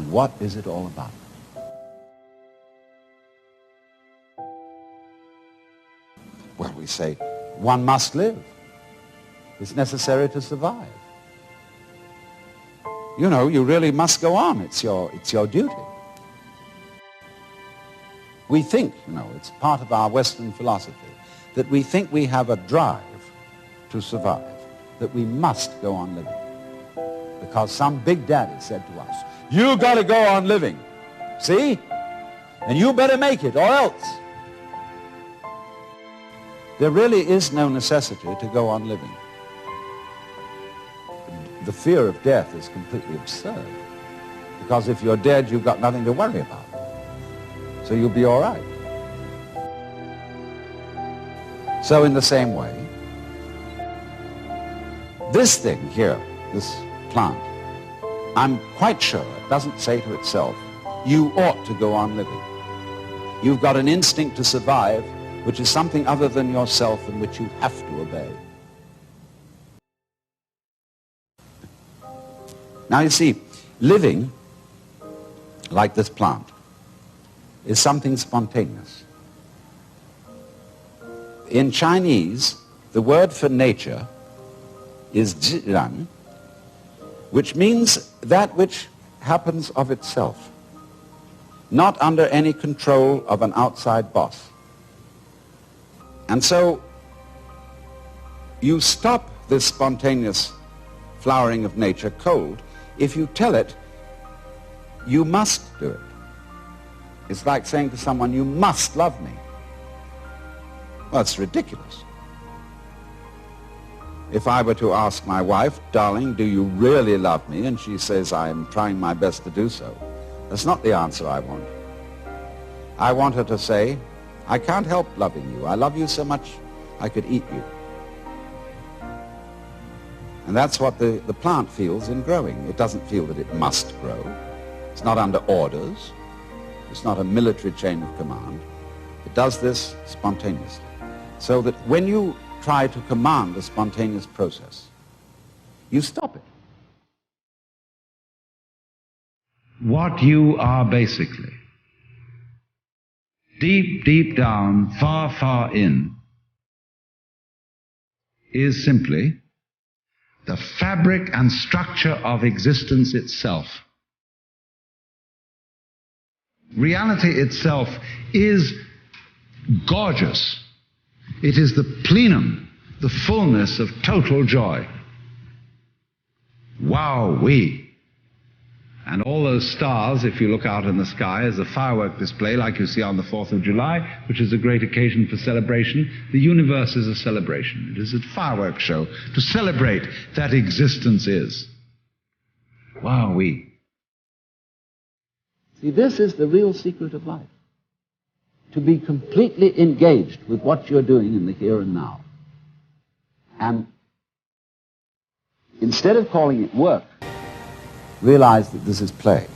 And what is it all about? Well, we say, one must live. It's necessary to survive. You know, you really must go on. It's your duty. We think, you know, it's part of our Western philosophy, that we think we have a drive to survive, that we must go on living. Because some big daddy said to us, you got to go on living, see? And you better make it or else. There really is no necessity to go on living. The fear of death is completely absurd. Because if you're dead, you've got nothing to worry about. So you'll be all right. So in the same way, this thing here, this plant, I'm quite sure it doesn't say to itself, you ought to go on living. You've got an instinct to survive, which is something other than yourself and which you have to obey. Now you see, living, like this plant, is something spontaneous. In Chinese, the word for nature is zhiran, which means that which happens of itself, not under any control of an outside boss. And so you stop this spontaneous flowering of nature cold if you tell it you must do it. It's like saying to someone, you must love me. Well, it's ridiculous. If I were to ask my wife, darling, do you really love me? And she says, I'm trying my best to do so. That's not the answer I want. I want her to say, I can't help loving you. I love you so much I could eat you. And that's what the plant feels in growing. It doesn't feel that it must grow. It's not under orders. It's not a military chain of command. It does this spontaneously. So that when you try to command the spontaneous process, you stop it. What you are basically, deep, deep down, far, far in, is simply the fabric and structure of existence itself. Reality itself is gorgeous. It is the plenum, the fullness of total joy. Wowee! And all those stars, if you look out in the sky, as a firework display like you see on the 4th of July, which is a great occasion for celebration. The universe is a celebration. It is a fireworks show to celebrate that existence is. Wowee! See, this is the real secret of life. To be completely engaged with what you're doing in the here and now. And instead of calling it work, realize that this is play.